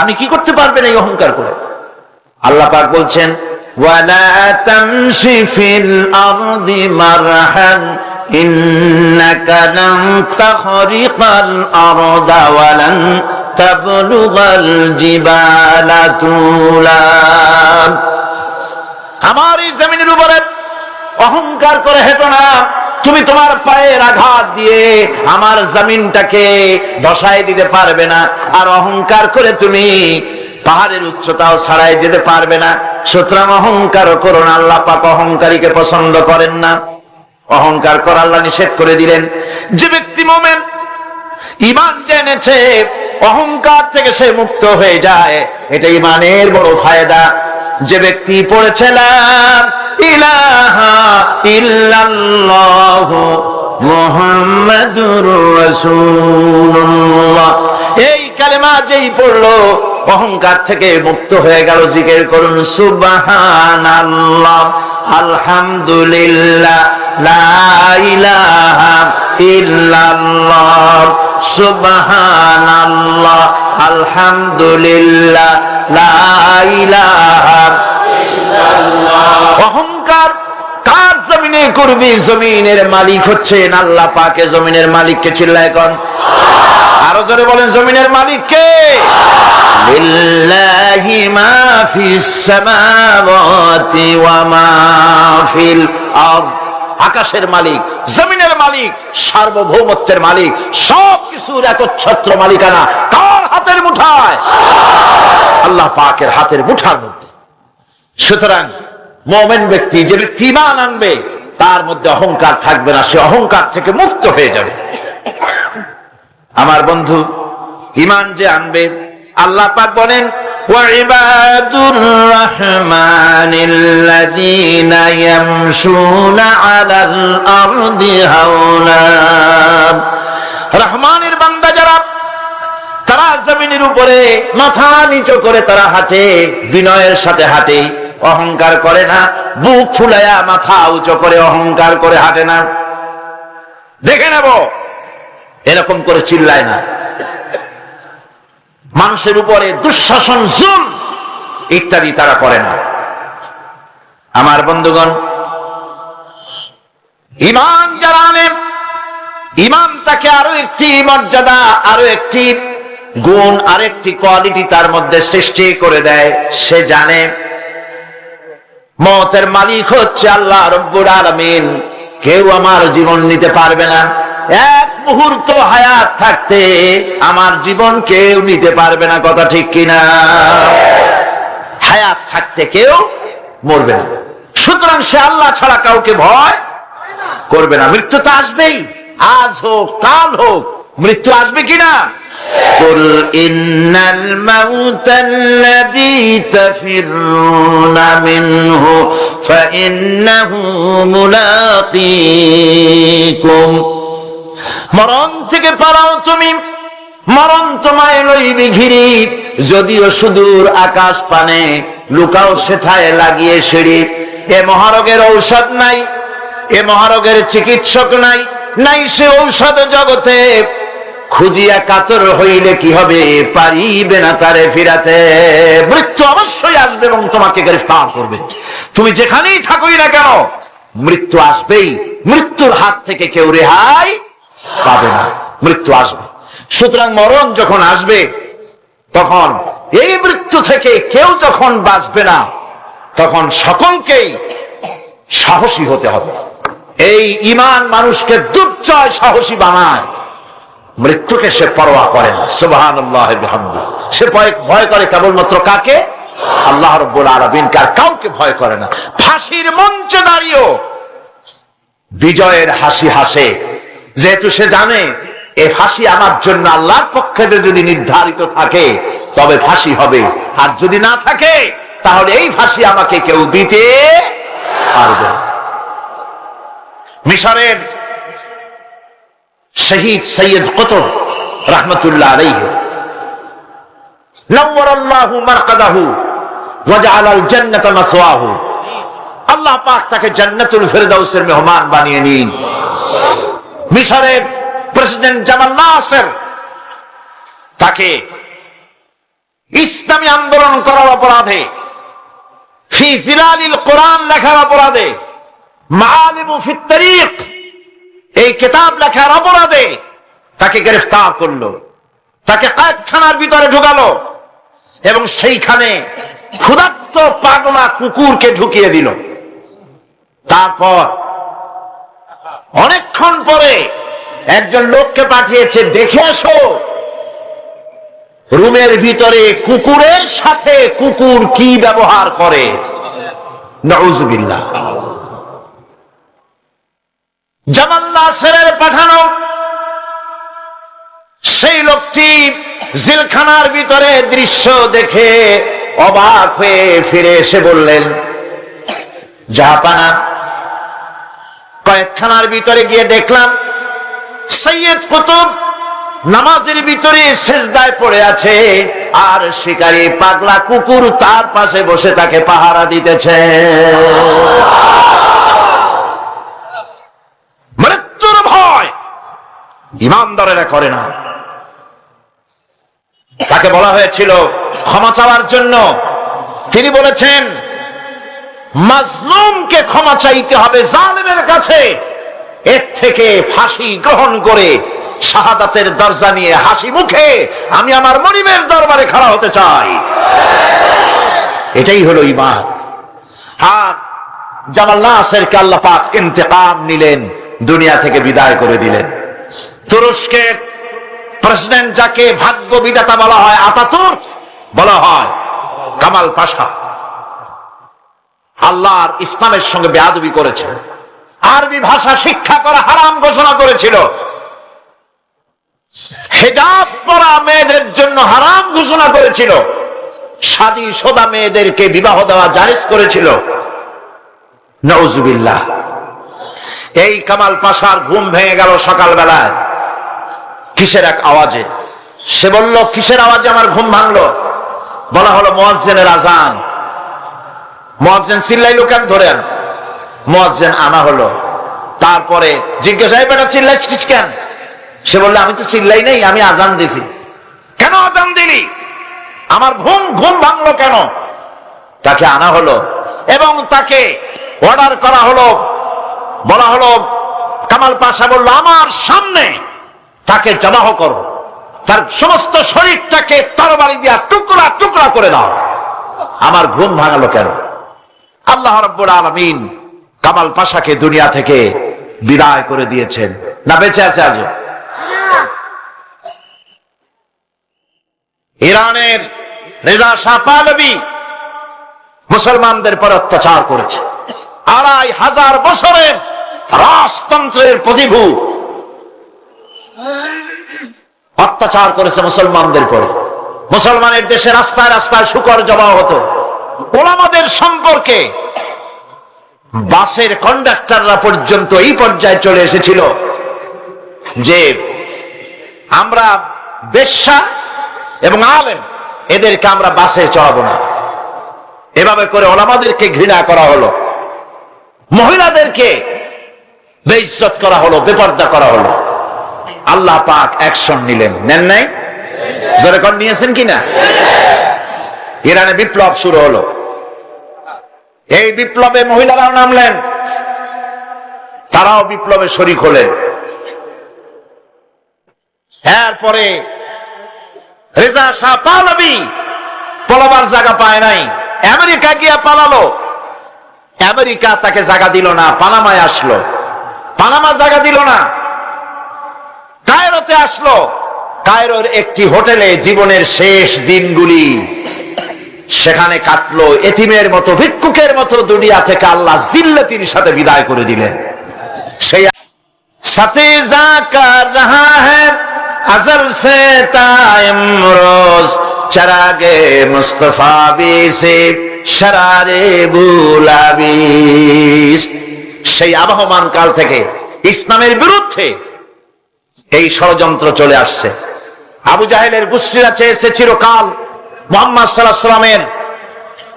আপনি কি করতে পারবেন এই অহংকার করে? আল্লাহ পাক বলছেন ওয়ালা তামশি ফিল আরদি মারহান ইন্নাকা লান তাখরিকাল আরদা ওয়া লান তাবলুগাল জিবালা তুলা। আমার এই জমিনের উপরে অহংকার করে হেঁটো না। তুমি তোমার পায়ের আঘাত দিয়ে আমার জমিনটাকে ধসায় দিতে পারবে না, আর অহংকার করে তুমি পাহাড়ের উচ্চতাও ছাড়াই যেতে পারবে না। সুতরাং অহংকারও করো না। আল্লাহ পাক অহংকারীকে পছন্দ করেন না। অহংকার করা আল্লাহ নিষেধ করে দিলেন। যে ব্যক্তি মুমিন, ঈমান জেনেছে, অহংকার থেকে সে মুক্ত হয়ে যায়, এটা ঈমানের বড় ফায়দা। যে ব্যক্তি পড়েছে লা ইলাহা ইল্লাল্লাহু মুহাম্মাদুর রাসূলুল্লাহ, এই কালেমা যেই পড়লো অহংকার থেকে মুক্ত হয়ে গেল। জিকির করুন সুবহানাল্লাহ, আলহামদুলিল্লাহ, লা ইলাহা ইল্লাল্লাহ, সুবহানাল্লাহ, আলহামদুলিল্লাহ, লা ইলাহা ইল্লাল্লাহ। অহংকার কার জমিনে করবি? জমিনের মালিক হচ্ছেন আল্লাহ পাক। জমিনের মালিককে চিল্লায় কোন? আরো জোরে বলেন, জমিনের মালিক কে? লিল্লাহি মা ফিস সামাওয়াতি ওয়া মা ফিল আরদ। আকাশের মালিক, জমিনের মালিক, সার্বভৌমত্বের মালিক, সবকিছুর একচ্ছত্র মালিকানা কার হাতের মুঠায়? আল্লাহ পাকের হাতের মুঠার মধ্যে। সুতরাং মুমিন ব্যক্তি, যে ব্যক্তি ঈমান আনবে, তার মধ্যে অহংকার থাকবে না, সে অহংকার থেকে মুক্ত হয়ে যাবে। আমার বন্ধু, ঈমান যে আনবে, আল্লাহ পাক বলেন ওয়াইবাদুর রাহমানিল্লাযীনা ইয়ামশুনা আলাল আরদি হাওলা। রহমানের বান্দা যারা, তারা জমিনের উপরে মাথা নিচু করে তারা হাঁটে, বিনয়ের সাথে হাঁটে, অহংকার করে না। বুক ফুলায়া মাথা উঁচু করে অহংকার করে হাঁটে না। দেখে নেব, এরকম করে চিল্লায় না। মানুষের উপরে দুঃশাসন, জুলম ইত্যাদি তারা করে না। আমার বন্ধুগণ, ঈমান যারা আনে, ঈমান তাকে আরো একটি মর্যাদা, আরো একটি গুণ, আরেকটি কোয়ালিটি তার মধ্যে সৃষ্টি করে দেয়। সে জানে মওতের মালিক হচ্ছে আল্লাহ রব্বুল আলামিন। কেউ আমার জীবন নিতে পারবে না। এক মুহূর্ত হায়াত থাকতে আমার জীবন কেউ নিতে পারবে না। কথা ঠিক কিনা? হায়াত থাকতে কেউ মরবে না। সুতরাং সে আল্লাহ ছাড়া কাউকে ভয় করবে না। মৃত্যু তো আসবেই, আজ হোক কাল হোক, মৃত্যু আসবে কিনা? কুল ইন্নাল মাউতাল্লাযী তাফিরুনা মিনহু ফাইন্নাহু মুলাকীকুম। মরণ থেকে পালাও তুমি, মরণ তোমায় লইবে ঘিরি। যদিও সুদূর আকাশ পানে, লুকাও সেথায় লাগিয়ে সিঁড়ি। এ মহারোগের ঔষধ নাই, এ মহারোগের চিকিৎসক নাই, নাই সে ঔষধ জগতে। খুঁজিয়া কাতর হইলে কি হবে, পারিবে না তারে ফিরাতে। মৃত্যু অবশ্যই আসবে এবং তোমাকে গ্রেফতার করবে। তুমি যেখানেই থাকোই না কেন, মৃত্যু আসবেই। মৃত্যুর হাত থেকে কেউ রেহাই পাবে না, মৃত্যু আসবে। সুতরাং মরণ যখন আসবে, তখন এই মৃত্যু থেকে কেউ যখন বাঁচবে না, তখন সকলকেই সাহসী হতে হবে। এই ঈমান মানুষকে দুর্জয় সাহসী বানায়। মৃত্যুকে সে পরোয়া করে না। সুবহানাল্লাহ বিহামদিহি। সে ভয় করে কেবলমাত্র কাকে? আল্লাহ রাব্বুল আলামিনকে, আর কাউকে ভয় করে না। ফাঁসির মঞ্চে দাঁড়িয়েও বিজয়ের হাসি হাসে, যেহেতু সে জানে এই ফাঁসি আমার জন্য আল্লাহর পক্ষে যদি নির্ধারিত থাকে তবে ফাঁসি হবে, আর যদি না থাকে তাহলে এই ফাঁসি আমাকে কেউ দিতে পারবে না। মিশরের শহীদ সৈয়দ কুতুব রাহমাতুল্লাহ আলাইহি, নাওয়ারাল্লাহু মারকাদাহু ওয়া জাআলাল জান্নাতা মাসওয়াহু। আল্লাহ পাক তাকে জান্নাতুল ফিরদাউসের মেহমান বানিয়ে নিন। মিশরের প্রেসিডেন্ট জামাল নাসের তাকে ইসলামী আন্দোলন করার অপরাধে, ফি জিলালিল কোরআন লেখার অপরাধে, মাআলিমু ফিত তারিক এই কিতাব লেখার অপরাধে তাকে গ্রেফতার করলো, তাকে কয়েদখানার ভিতরে ঢুকালো এবং সেইখানে ক্ষুধার্ত পাগলা কুকুরকে ঢুকিয়ে দিল। তারপর অনেকক্ষণ পরে একজন লোককে পাঠিয়েছে, দেখে আসো রুমের ভিতরে কুকুরের সাথে কুকুর কি ব্যবহার করে। নাউযুবিল্লাহ। জামাল নাসেরের পাঠানো সেই লোকটি জেলখানার ভিতরে দৃশ্য দেখে অবাক হয়ে ফিরে এসে বললেন, জাহাপানা, কয়েকখানার ভিতরে গিয়ে দেখলাম সৈয়দ কুতুব নামাজের ভিতরে সিজদায় পড়ে আছে, আর শিকারী পাগলা কুকুর তার পাশে বসে তাকে পাহারা দিতেছে। মৃত্যুর ভয় ঈমানদারেরা করে না। তাকে বলা হয়েছিল ক্ষমা চাওয়ার জন্য, তিনি বলেছেন মাজলুমকে ক্ষমা চাইতে হবে জালেমের কাছে, এর থেকে ফাঁসি গ্রহণ করে শাহাদাতের দরজা নিয়ে হাসি মুখে আমি আমার মনিবের দরবারে খাড়া হতে চাই। এটাই হলো ঈমান। আর জামাল নাসেরকে আল্লাহ পাক ইন্তেকাম নিলেন, দুনিয়া থেকে বিদায় করে দিলেন। তুরস্কের প্রেসিডেন্ট যাকে ভাগ্য বিধাতা বলা হয়, আতাতুর্ক বলা হয়, কামাল পাশা আল্লাহর ইসলামের সঙ্গে বেয়াদবি করেছে, আরবি ভাষা শিক্ষা করা হারাম ঘোষণা করেছিল, হিজাব পরা মেয়েদের জন্য হারাম ঘোষণা করেছিল, শাদী শোদা মেয়েদেরকে বিবাহ দেওয়া জায়েজ করেছিল। নাউযুবিল্লাহ। এই কামাল পাশার ঘুম ভেঙে গেল সকালবেলায় কিসের এক আওয়াজে। সে বলল, কিসের আওয়াজে আমার ঘুম ভাঙলো? বলা হলো মুয়াজ্জিনের আজান। মুয়াজ্জিন চিল্লাইলো কেন? ধরেন মুয়াজ্জিন আনা হলো। তারপরে জিজ্ঞাসা, বেটা চিল্লাইছিস কেন? সে বলল, আমি তো চিল্লাই নাই, আমি আজান দিছি। কেন আজান দিলি? আমার ঘুম ভাঙলো কেন? তাকে আনা হলো এবং তাকে অর্ডার করা হলো, বলা হলো, কামাল পাশা বলল, আমার সামনে তাকে জবাহ করো, তার সমস্ত শরীরটাকে তরবারি দিয়া টুকরা টুকরা করে দাও। আমার ঘুম ভাঙালো কেন? আল্লাহ রাব্বুল আলামিন কামাল পাশাকে দুনিয়া থেকে বিদায় করে দিয়েছেন। না বেঁচে আছে আজও? ইরানের রেজা শাহ পাহলভী মুসলমানদের পর অত্যাচার করেছে। ২৫০০ বছরের রাজতন্ত্রের প্রতিভূ অত্যাচার করেছে মুসলমানদের পরে। মুসলমানের দেশে রাস্তায় রাস্তায় শুকর জমা হতো। ওলামাদের সম্পর্কে বাসের কন্ডাক্টররা পর্যন্ত এই পর্যায়ে চলে এসেছিল যে আমরা বেশ্যা এবং আলেম এদেরকে আমরা বাসে চড়াবো না। এভাবে করে ওলামাদেরকে ঘৃণা করা হলো, মহিলাদেরকে বেইজ্জত করা হলো, বেপর্দা করা হলো। আল্লাহ পাক অ্যাকশন নিলেন, নেন নাই? জোরে কোন নিয়েছেন কিনা? ইরানে বিপ্লব শুরু হলো। এই বিপ্লবে মহিলারাও নামলেন, তারাও বিপ্লবে শরীক হলেন। এরপরে রেজা শাহ পাহলভী পলাবার জায়গা পায় নাই, আমেরিকা গিয়া পালালো। আমেরিকা তাকে জায়গা দিল না, পানামায় আসলো, পানামা জায়গা দিল না। কায়রোতে আসলো, কায়রোর একটি হোটেলে জীবনের শেষ দিনগুলি সেখানে কাটলো। এতিমের মতো, ভিক্ষুকের মতো দুনিয়া থেকে আল্লাহ জিল্লতির সাথে বিদায় করে দিলেন। সেই সাথে জাকা রহা হ্যায় আজর সে তাইম রোজ চরাগে মুস্তফা বিসে শরারে বুলাবিস। সেই আবহমান কাল থেকে ইসলামের বিরুদ্ধে এই ষড়যন্ত্র চলে আসছে। আবু জাহেলের গোষ্ঠীরা চেয়েছে চিরকাল মুহাম্মদ সাল্লাল্লাহু আলাইহি ওয়াসাল্লামের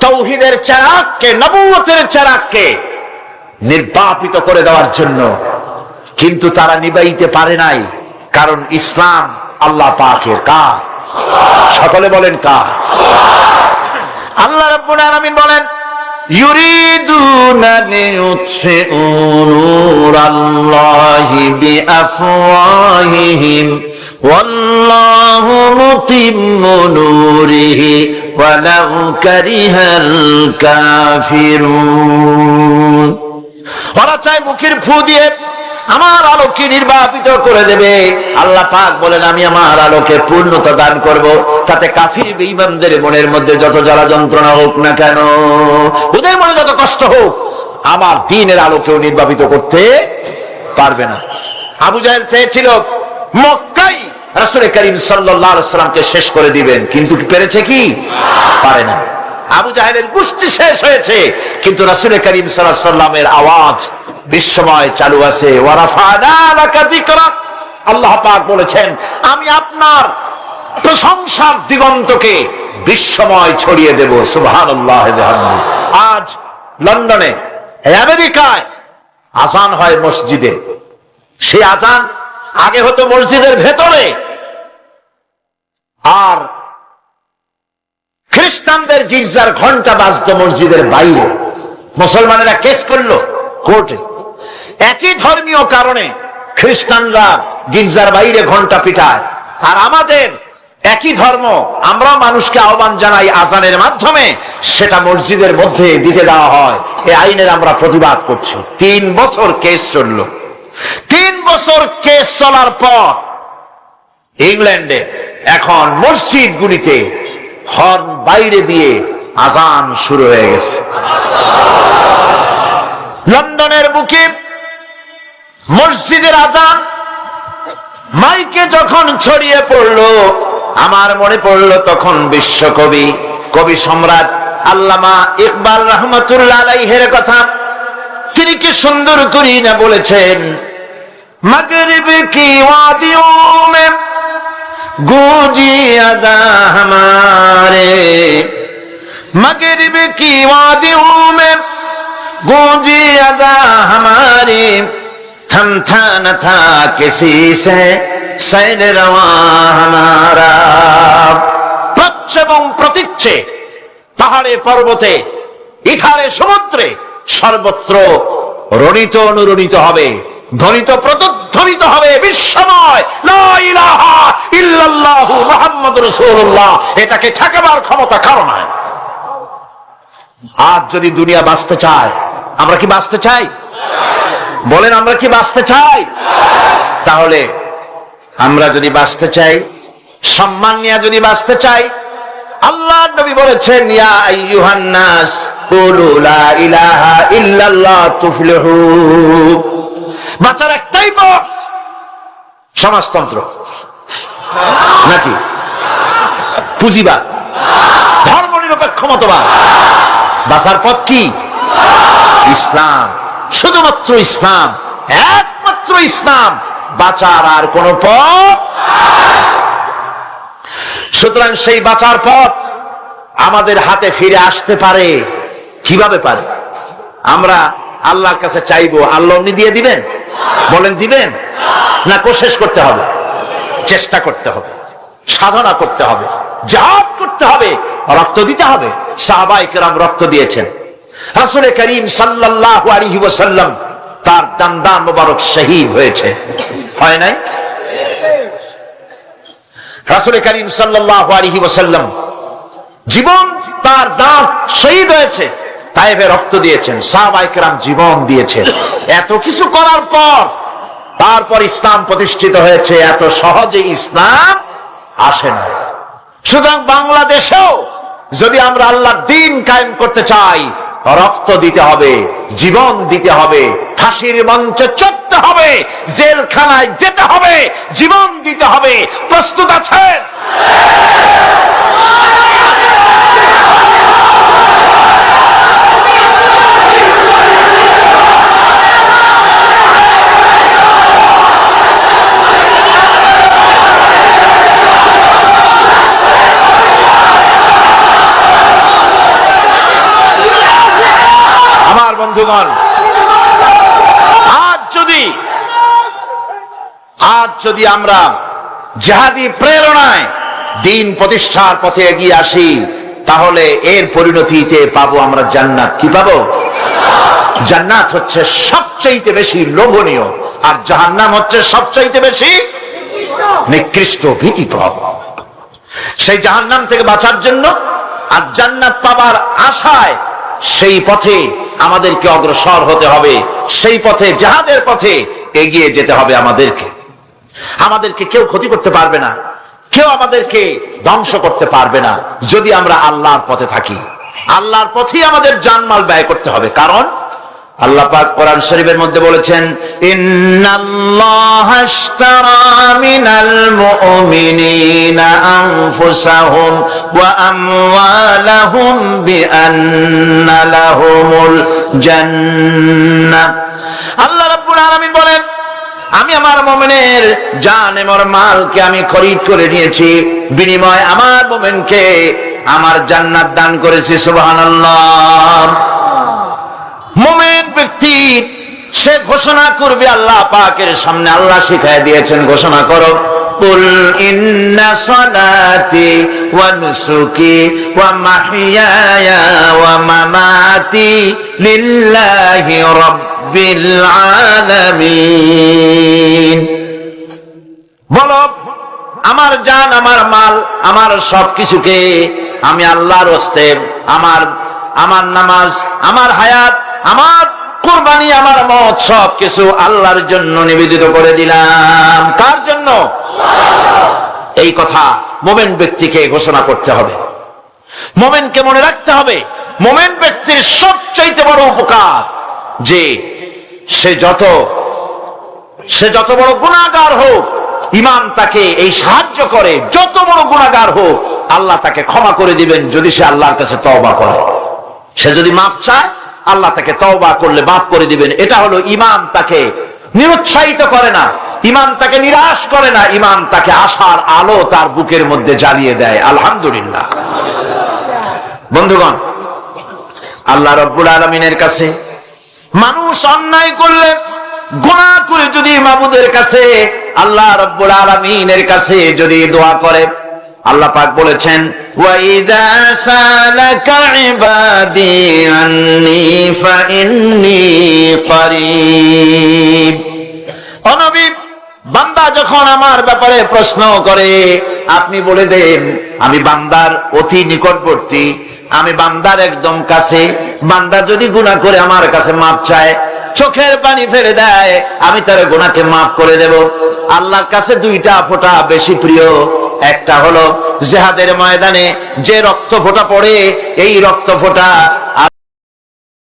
তাওহীদের চারাককে, নবুয়তের চারাককে নির্বাপিত করে দেওয়ার জন্য, কিন্তু তারা নিবাইতে পারে নাই। কারণ ইসলাম আল্লাহ পাকের কার। সকলে বলেন কার? আল্লাহ রাব্বুল আলামিন বলেন, ইউরিদুনা লিইউতফিউ নূরাল্লাহি বিআফওয়াহিহিম ওয়াল্লাহু মুতিম্মু নূরিহি ওয়ালাউ কারিহাল কাফিরুন। ওরা চায় মুখের ফু দিয়ে আমার আলোকে নির্বাপিত করে দেবে। আল্লাহ পাক বলেন, আমি আমার আলোকে পূর্ণতা দান করব, তাতে কাফির বেঈমানদের মনের মধ্যে যত জ্বালা যন্ত্রণা হোক না কেন, ওদের মনে যত কষ্ট হোক, আমার দ্বীনের আলোকেও নির্বাপিত করতে পারবে না। আবু জাহেল চেয়েছিল মক্কায় রাসূল করিম সাল্লাল্লাহু আলাইহি ওয়াসাল্লামকে শেষ করে দিবেন, কিন্তু পেরেছে কি? পারে না। আবু জাহেলের গোষ্ঠী শেষ হয়েছে, কিন্তু রাসূল করিম সাল্লাল্লাহু আলাইহি ওয়াসাল্লামের আওয়াজ বিশ্বময় চালু আছে। ওয়ারাফানা লাকা যিকরাক, আল্লাহ পাক বলেছেন, আমি আপনার প্রশংসার দিগন্তকে বিশ্বময় ছড়িয়ে দেব। সুবহানাল্লাহ ওয়া বিহামদিহি। আজ লন্ডনে, আমেরিকায় আযান হয় মসজিদে। সেই আযান আগে হতো মসজিদের ভেতরে, আর খ্রিস্টানদের গির্জার ঘন্টা বাজতো মসজিদের বাইরে। মুসলমানেরা কেস করলো কোর্টে, একই ধর্মীয় কারণে খ্রিস্টানরা গির্জার বাইরে ঘন্টা পিটায়, আর আমাদের একই ধর্ম, আমরা মানুষকে আহ্বান জানাই আযানের মাধ্যমে, সেটা মসজিদের মধ্যে দিতে দেওয়া হয়। এই আইনের আমরা প্রতিবাদ করছি। 3 বছর কেস চলল। 3 বছর কেস চলার পর ইংল্যান্ডে এখন মসজিদগুলিতে হর্ন বাইরে দিয়ে আযান শুরু হয়ে গেছে। লন্ডনের বুকে মসজিদের আযান মাইকে যখন ছড়িয়ে পড়লো, আমার মনে পড়লো তখন বিশ্বকবি, কবি সম্রাট আল্লামা ইকবাল রহমাতুল্লাহ আলাইহির কথা। তিনি কি সুন্দর করে না বলেছেন, মাগরিব কি ওয়াদিও মে গूंजी अज़ा हमारे, मगरिब की वादियों में गूंजी अज़ा हमारी, थमथा न था किसी से सैर रवा हमारा। প্রচ্ছ এবং প্রতীচ্যে, পাহাড়ে পর্বতে, ইথারে সমুদ্রে, সর্বত্র রণিত অনুরণিত হবে, ধ্বনিত প্রতিধ্বনিত হবে বিশ্বময় লা ইলাহা ইল্লাল্লাহু মুহাম্মাদুর রাসূলুল্লাহ। এটাকে ঠেকাবার ক্ষমতা কারো নাই। আজ যদি দুনিয়া বাঁচতে চায়, আমরা কি বাঁচতে চাই? বলেন, আমরা কি বাঁচতে চাই? তাহলে আমরা যদি বাঁচতে চাই, সম্মান নিয়ে যদি বাঁচতে চাই, আল্লাহর নবী বলেছেন, ইয়া আইয়ুহান নাস কুলু লা ইলাহা ইল্লাল্লাহ তুফলিহু। বাঁচার একটাই পথ, সমাজতন্ত্র নাকি পুঁজিবাদ, ধর্মনিরপেক্ষ মতবাদ? বাঁচার পথ কি? ইসলাম, শুধুমাত্র ইসলাম, একমাত্র ইসলাম। বাঁচার আর কোন পথ। সুতরাং সেই বাঁচার পথ আমাদের হাতে ফিরে আসতে পারে। কিভাবে পারে? আমরা আল্লাহর কাছে চাইবো, আল্লাহ উনি দিয়ে দিবেন? বলেন, দিবেন? না কোশিশ করতে হবে, চেষ্টা করতে হবে, সাধনা করতে হবে, জিহাদ করতে হবে, রক্ত দিতে হবে। সাহাবায়ে কেরাম রক্ত দিয়েছেন। রাসূল করিম সাল্লাল্লাহু আলাইহি ওয়াসাল্লাম তার দান মোবারক শহীদ হয়েছে, হয় নাই? রাসূল করিম সাল্লাল্লাহু আলাইহি ওয়াসাল্লাম জীবন, তার দাঁত শহীদ হয়েছে, তায়েফে রক্ত দিয়েছেন, সাহাবায়ে কেরাম জীবন দিয়েছেন। এত কিছু করার পর তারপর ইসলাম প্রতিষ্ঠিত হয়েছে। এত সহজে ইসলাম আসে না। সুতরাং বাংলাদেশেও যদি আমরা আল্লাহর দ্বীন কায়েম করতে চাই, রক্ত দিতে হবে, জীবন দিতে হবে, ফাঁসির মঞ্চে চড়তে হবে, জেলখানায় যেতে হবে, জীবন দিতে হবে। প্রস্তুত আছেন? বন্ধুগণ, আজ যদি আমরা জিহাদি প্রেরণায় দ্বীন প্রতিষ্ঠার পথে এগিয়ে আসি, তাহলে এর পরিণতিতে পাবো আমরা জান্নাত। কি পাবো? জান্নাত হচ্ছে সবচাইতে বেশি লোভনীয়, আর জাহান্নাম হচ্ছে সবচাইতে বেশি নিকৃষ্ট, ভীতিপ্রদ। সেই জাহান্নাম থেকে বাঁচার জন্য আর জান্নাত পাবার আশায় সেই পথে আমাদেরকে অগ্রসর হতে হবে, সেই পথে, জিহাদের পথে এগিয়ে যেতে হবে আমাদেরকে। আমাদেরকে কেউ ক্ষতি করতে পারবে না, কেউ আমাদেরকে ধ্বংস করতে পারবে না যদি আমরা আল্লাহর পথে থাকি। আল্লাহর পথেই আমাদের জানমাল ব্যয় করতে হবে। কারণ আল্লাহ পাক কোরআন শরীফের মধ্যে বলেছেন, ইন্নাল্লাহা আশতারা মিনাল মুমিনিনা আনফুসাহুম ওয়া আমওয়ালাহুম বিআন্না লাহুমুল জান্নাহ। আল্লাহ রাব্বুল আলামিন বলেন, আমি আমার মুমিনের জান এবং মালকে আমি খরিদ করে নিয়েছি, বিনিময়ে আমার মুমিনকে আমার জান্নাত দান করেছি। সুবহানাল্লাহ। মুমিন ব্যক্তি সে ঘোষণা করবে আল্লাহ পাকের সামনে, আল্লাহ শিখায় দিয়েছেন, ঘোষণা করো, কুল ইন্না সালাতি ওয়া নুসুকি ওয়া মাহইয়ায়া ওয়া মামাতি লিল্লাহি রাব্বিল আলামিন। বলো, আমার জান, আমার মাল, আমার সবকিছুকে আমি আল্লাহর হস্তে, আমার নামাজ, আমার হায়াত, আমার কুরবানি, আমার মত, সবকিছু আল্লাহর জন্য নিবেদিত করে দিলাম। কার জন্য? এই কথা মুমিন ব্যক্তিকে ঘোষণা করতে হবে, মুমিনকে মনে রাখতে হবে। মুমিন ব্যক্তির সবচাইতে বড় উপকার যে সে যত বড় গুনাহগার হোক, ইমাম তাকে এই সাহায্য করে, যত বড় গুনাহগার হোক আল্লাহ তাকে ক্ষমা করে দিবেন যদি সে আল্লাহর কাছে তওবা করে। সে যদি মাপ চায়, আল্লাহ তাকে তওবা করলে মাফ করে দিবেন। এটা হলো ইমাম তাকে নিরুৎসাহিত করে না, ইমাম তাকে নিরাশ করে না, ইমাম তাকে আশার আলো তার বুকের মধ্যে জ্বালিয়ে দেয়। আলহামদুলিল্লাহ। বন্ধুগণ, আল্লাহ রাব্বুল আলামিনের কাছে মানুষ অন্যায় করলে, গুনাহ করে যদি মাবুদের কাছে, আল্লাহ রাব্বুল আলামিনের কাছে যদি দোয়া করে, আল্লাহ পাক বলেছেন, ওয়া ইযা সালাকা ইবাদি আন্নী ফাইন্নী করিব। ও নবী, বান্দা যখন আমার ব্যাপারে প্রশ্ন করে, আপনি বলে দেন আমি বান্দার অতি নিকটবর্তী, আমি বান্দার একদম কাছে। বান্দা যদি গুনাহ করে আমার কাছে মাপ চায়, চোখের পানি ফেলে দেয়, আমি তার গুনাহকে মাফ করে দেব। আল্লাহর কাছে দুইটা ফোঁটা বেশি প্রিয়। একটা হলো জিহাদের ময়দানে যে রক্ত ফোঁটা পড়ে, এই রক্ত ফোঁটা